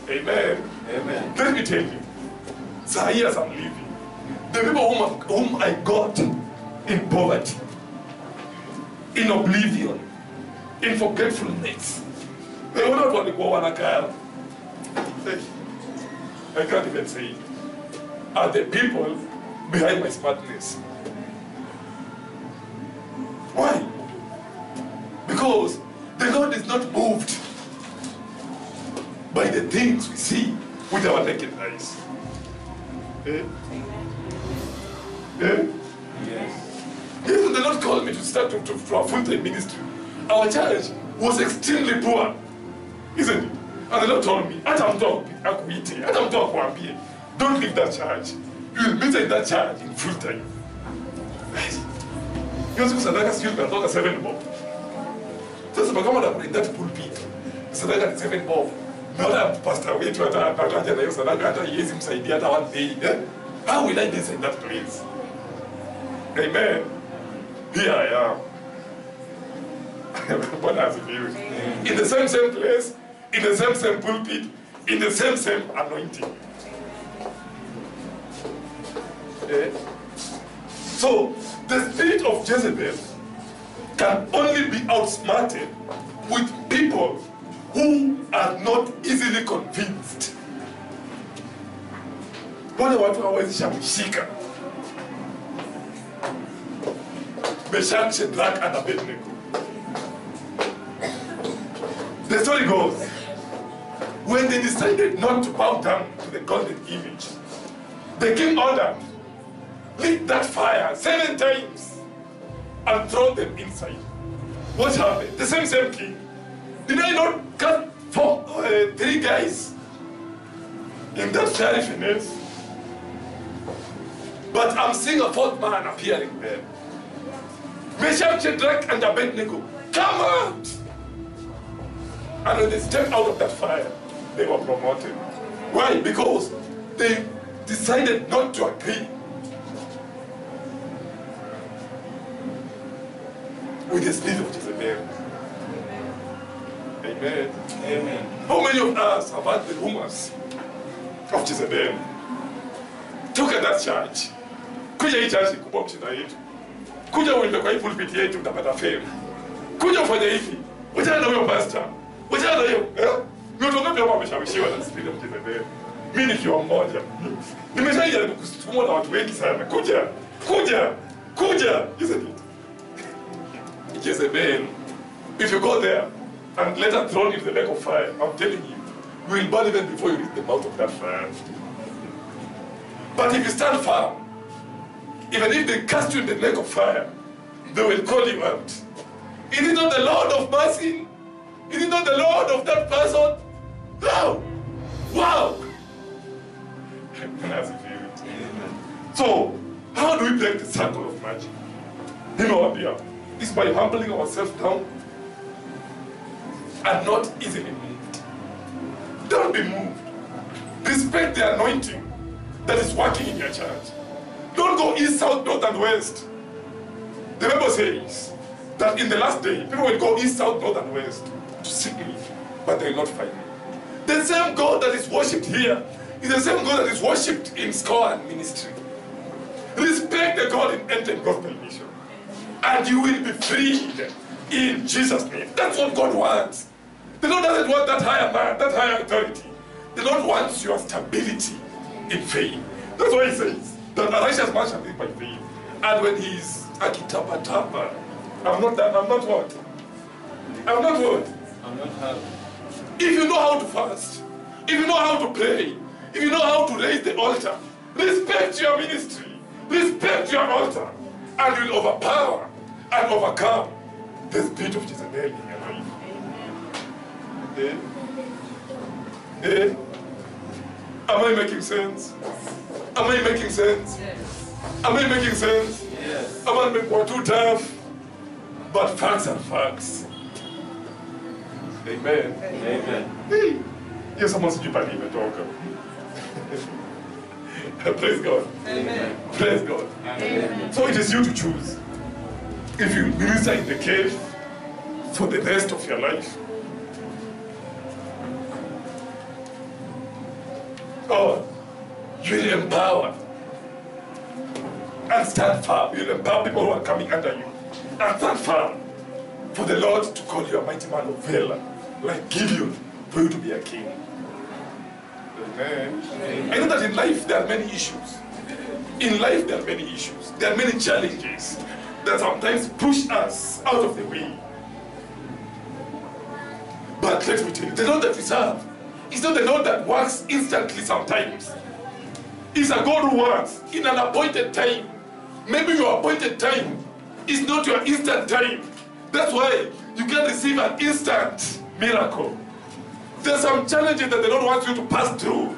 Amen. Amen. Let me tell you. So here as I'm living, the people whom I got in poverty, in oblivion, in forgetfulness, they were not what they go on a car. I can't even say it. Are the people behind my smartness. Why? Because the Lord is not moved by the things we see with our naked eyes. Eh? Eh? Yes. Even the Lord called me to start to a full-time ministry. Our church was extremely poor, isn't it? And the Lord told me, don't leave that church. You will meet in that church in full time. Hiyo siku sadaka sijui tunatoka 7 bob. Sasa kama na in that pulpit, sadaka ni 7 bob. naona pastor wetu hata na hiyo sadaka hata yezi msaidia hata one day. How will I descend that place? Amen. Here I am. Bwana asifiwe. In the same place, in the same pulpit, in the same anointing. So, the spirit of Jezebel can only be outsmarted with people who are not easily convinced. Wale watu hawezi shamshika. Meshach, Shadrach, and Abednego. The story goes, when they decided not to bow down to the golden image, the king ordered, lit that fire 7 times and throw them inside. What happened? The same king. Did I not cut 3 guys in that fiery furnace? But I'm seeing a 4th man appearing there. Meshach, Shadrach, and Abednego, come out! And when they stepped out of that fire, they were promoted. Why? Because they decided not to agree with the spirit of Jezebel. Amen. Amen. How many of us have heard the rumors of Jezebel? Look at that church. Kuja hii church kubwa mchina yetu. Kuja uende kwa hii pulpit yetu utapata fame. Kuja ufanye hivi. Wachana na huyo pastor. Wachana na hiyo. Ni watu wangapi hapa wameshawishiwa na spirit of Jezebel? Mimi nikiwa mmoja. Nimeshajaribu kusukumwa na watu wengi sana. Kuja. Isn't it? Jezebel. If you go there and let her thrown into the lake of fire, I'm telling you, you will burn even before you reach the mouth of that fire. But if you stand firm, even if they cast you in the lake of fire, they will call you out. Is it not the Lord of mercy? Is it not the Lord of that person? Wow! So, how do we break the circle of magic? You know what we are? It's by humbling ourselves down and not easily moved. Don't be moved. Respect the anointing that is working in your church. Don't go east, south, north, and west. The Bible says that in the last day, people will go east, south, north, and west to seek me, but they will not find me. The same God that is worshipped here is the same God that is worshipped in Score and Ministry. Respect the God in End Time Gospel Mission, and you will be freed in Jesus' name. That's what God wants. The Lord doesn't want that higher man, that higher authority. The Lord wants your stability in faith. That's why He says that a righteous man shall live by faith. And when he is akitapatapa, I'm not what? If you know how to fast, if you know how to pray, if you know how to raise the altar, respect your ministry, respect your altar, and you will overpower and overcome the spirit of Jezebel in your life. Am I making sense? Am I making sense? Yes. Am I making sense? Yes. Am I making too tough? But facts are facts. Amen. Amen. Hey. Yes, someone said you probably even talk. Praise God. Amen. Praise God. Amen. So it is you to choose. If you minister in the cave for the rest of your life, or you will empower and stand firm. You will empower people who are coming under you and stand firm for the Lord to call you a mighty man of valor, like Gideon, for you to be a king. Amen. I know that in life there are many issues. In life there are many issues. There are many challenges that sometimes push us out of the way. But let me tell you, the Lord that we serve is not the Lord that works instantly sometimes. He's a God who works in an appointed time. Maybe your appointed time is not your instant time. That's why you can receive an instant miracle. There's some challenges that the Lord wants you to pass through,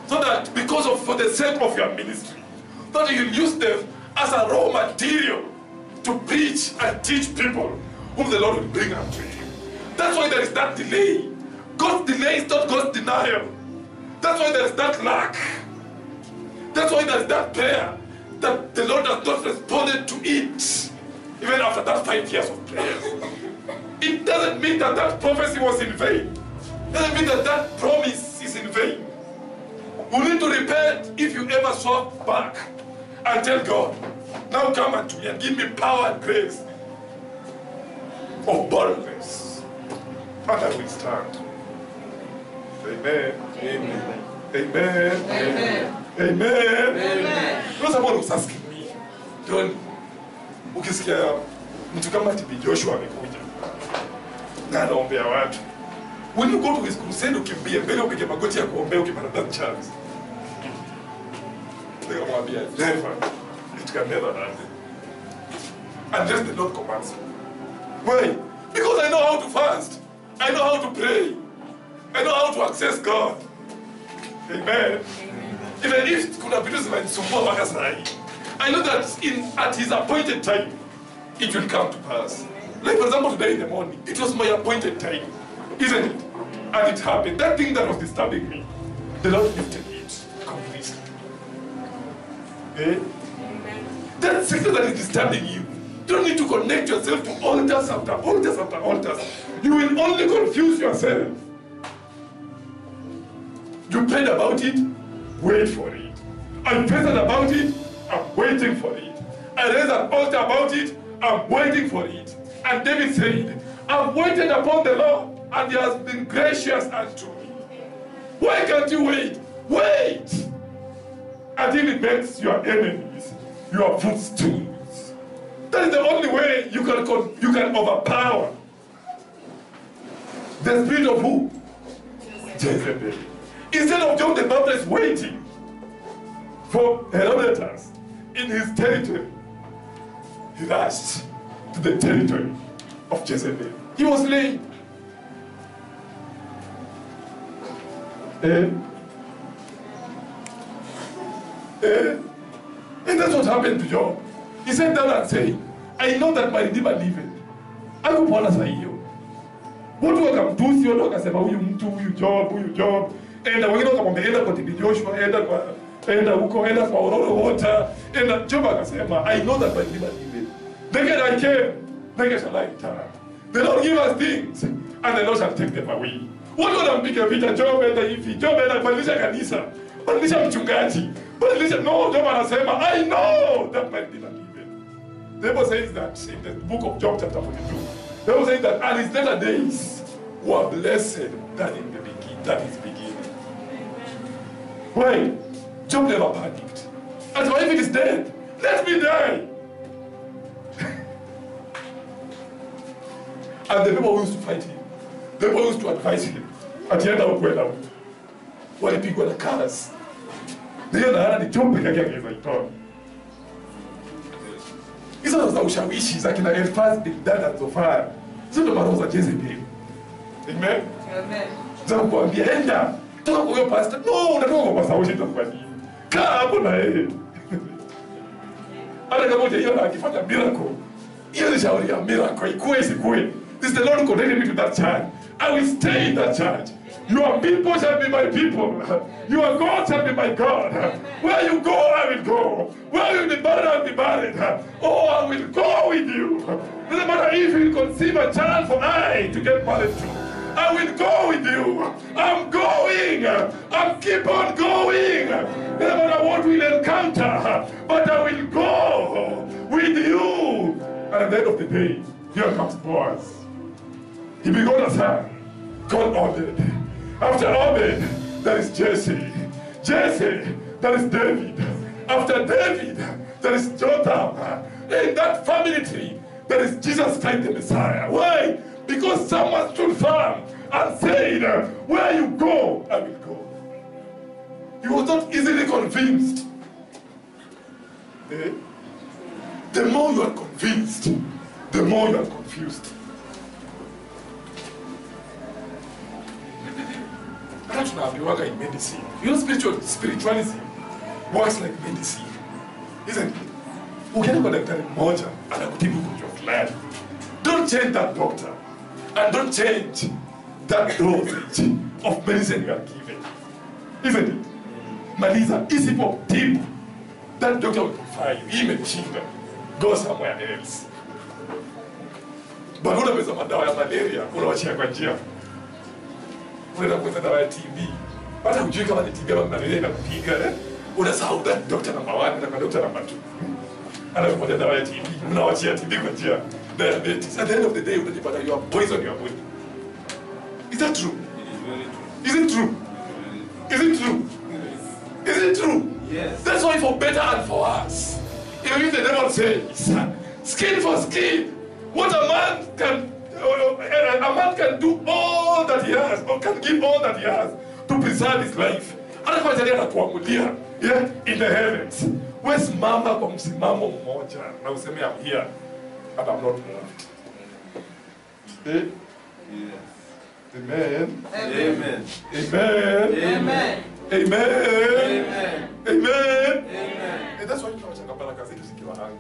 so that for the sake of your ministry, that you use them as a raw material to preach and teach people whom the Lord will bring unto you. That's why there is that delay. God's delay is not God's denial. That's why there is that lack. That's why there is that prayer that the Lord has not responded to it, even after that 5 years of prayer. It doesn't mean that that prophecy was in vain. It doesn't mean that that promise is in vain. We need to repent if you ever swap back and tell God, now come unto me and give me power and grace of boldness. And I will stand. Amen. Amen. Amen. Amen. Amen. Amen. No someone was asking me, John, ukisikia mtu kama TB Joshua amekuja na anaombea watu. When you go to his crusade, ukimbie mbele upige magoti ya kuombea ukipata that chance. Nikamwambia, never. It can never happen. Unless the Lord commands me. Why? Because I know how to fast. I know how to pray. I know how to access God. Amen. Even if kuna vitu zinanisumbua mpaka saa hii, I know that at his appointed time, it will come to pass. Like for example, today in the morning, it was my appointed time, isn't it? And it happened. That thing that was disturbing me, the Lord lifted it completely. Eh? That sickness that is disturbing you, you don't need to connect yourself to altars after altars after altars. You will only confuse yourself. You prayed about it, wait for it. I prayed about it, I'm waiting for it. I raised an altar about it, I'm waiting for it. And David said, I've waited upon the Lord, and he has been gracious unto me. Why can't you wait? Wait until he makes your enemies your footstools. That is the only way you can overpower the spirit of who? Jezebel. Instead of John the Baptist waiting for Herodotus in his territory, he rushed to the territory of Jezebel. He was late. And that's what happened to Job. He sat down and said, I know that my Redeemer liveth. Hakupona saa hiyo. Watu wakamtusi, watu wakasema huyu mtu, huyu Job. Enda wengine wakamwambia enda kwa TB Joshua, enda huko, enda kwa Ororo Water. Enda Job akasema, I know that my Redeemer liveth. Naked I came, naked shall I return. The Lord give us things, and the Lord shall take them away. Watu wanampiga vita Job, enda hivi. Job enda badilisha kanisa, badilisha mchungaji, badilisha. No, Job anasema, I know that my Redeemer liveth. The Bible says that in the book of Job chapter 42. The Bible says that and his latter days were blessed than in the beginning, than his beginning. Why? Job never panicked. And so if it is dead, let me die. And the people who used to fight him, the people who used to advise him, at the end of the day, walipigwa na karas. Ndio naana ni Job peke yake angeweza itoa. Hizo za ushawishi za kina Elfaz, Bildad na Zofar, hizo ndo maroho za Jezebel. Amen? Amen. Za kuambia enda, toka kwa huyo pastor. No, unatoka kwa pastor wewe utakuwa nini? Kaa hapo na yeye. Hata kama hiyo akifanya miracle, hiyo ni shauri ya miracle, ikuwe isikue. This is the Lord who connected me to that church. I will stay in that church. Your people shall be my people. Your God shall be my God. Where you go, I will go. Where you be buried, I will be buried. Oh, I will go with you. Doesn't matter if you conceive a child for I to get married to. I will go with you. I'm going. I'm keep on going. Doesn't matter what we'll encounter, but I will go with you. And at the end of the day, here comes Boaz. He begot a son called Obed. After Obed, there is Jesse. Jesse, there is David. After David, there is Jotham. In that family tree, there is Jesus Christ the Messiah. Why? Because someone stood firm and said, where you go, I will go. He was not easily convinced. The more you are convinced, the more you are confused. That's what we work in medicine. You know, spiritualism works like medicine, isn't it? Ukienda kwa daktari mmoja anakutibu ugonjwa fulani, don't change that doctor and don't change that dosage of medicine you are given. Isn't it? Maliza, isipo tibu, that doctor will fire you, imechinda. Go somewhere else. But unaweza madawa ya malaria, unawachia kwa njia. Unaenda kuweza dawa ya TB. Hata hujui kama ni TB ama malaria inakupiga, unasahau that doctor number 1 na doctor number 2. Anakupatia dawa ya TB, unawachia TB kwa njia. Diabetes. At the end of the day, unajipata you are poison your body. Is that true? It is very true. Is it true? Is it true? Is it true? Yes. That's why for better and for us. Even if the devil says, skin for skin, what a man can do all that he has, or can give all that he has to preserve his life. Yeah, in the heavens. Where's mama kwa msimamo mmoja na useme I'm here and I'm not moved. Eh? Yes. Amen. Amen. Amen. Amen. Amen. Amen. Amen. Amen. And that's why tunataka baraka zetu zikiwa hangi.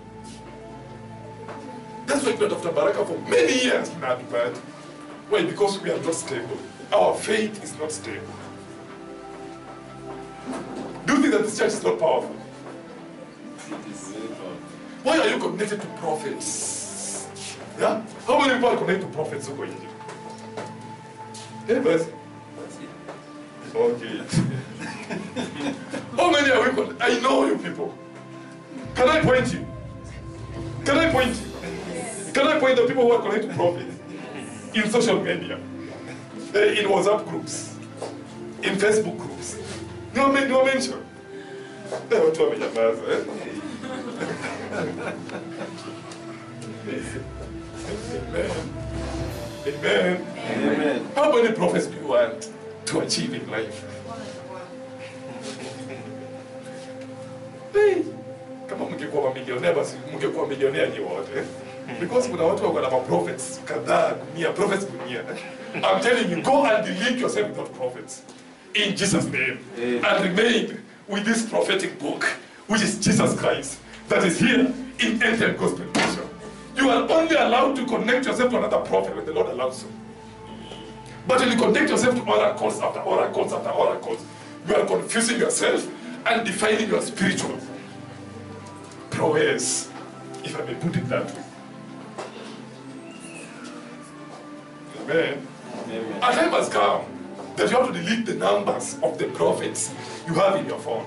That's why tunatafuta baraka for many years tunatupata. Why? Because we are not stable. Our faith is not stable. Do you think that this church is not powerful? It is very powerful. Why are you connected to prophets? Yeah? How many people are connected to prophets over here? Yeah, but That's it. okay. How many are we connected? I know you people. Can I point you? Can I point you? Can I point the people who are connected to prophets? In social media, in WhatsApp groups, in Facebook groups. No mention. Watu wamenyamaza. Amen. Amen. Amen. How many prophets do you want to achieve in life? Hey, kama mngekuwa mamilionea basi mngekuwa milionea ni wote. Because kuna watu wako na prophets kadhaa gunia, prophets gunia. I'm telling you, go and delete yourself without prophets. In Jesus' name. And remain with this prophetic book, which is Jesus Christ, that is here in End Gospel Mission. You are only allowed to connect yourself to another prophet when the Lord allows you. But when you connect yourself to oracles after oracles after oracles, you are confusing yourself and defining your spiritual prowess, if I may put it that way. Amen. Amen. A time has come that you have to delete the numbers of the prophets you have in your phone.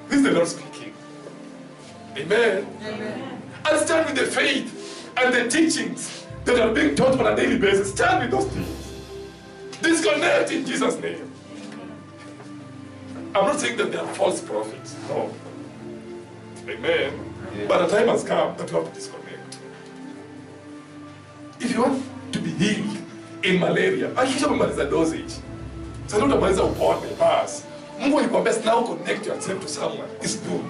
This is the Lord speaking. Amen. Amen. And stand with the faith and the teachings that are being taught on a daily basis. Stand with those things. Disconnect in Jesus' name. I'm not saying that they are false prophets. No. Amen. Yeah. But a time has come that you have to disconnect. If you want to be healed in malaria, hakikisha umemaliza dosage. Sasa utamaliza upone basi. Mungu alikwambia now connect yourself to someone. It's good.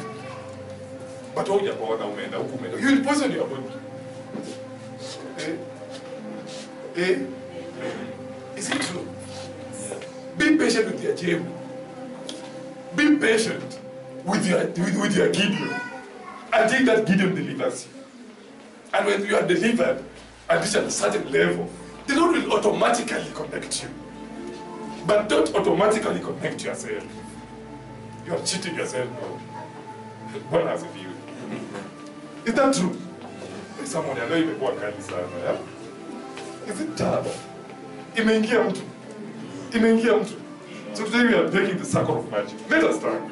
But wewe hujapona umeenda huko umeenda. You will poison your body. Is it true? Be patient with your Jehu. Be patient with your Gideon. Until that Gideon delivers you. And when you are delivered and reach a certain level, the Lord will automatically connect you. But don't automatically connect yourself. You are cheating yourself now. Bwana asifiwe. Is that true? Someone I know imekuwa kali sana, yeah? Is it terrible? Imeingia mtu. So today we are breaking the circle of magic. Let us stand.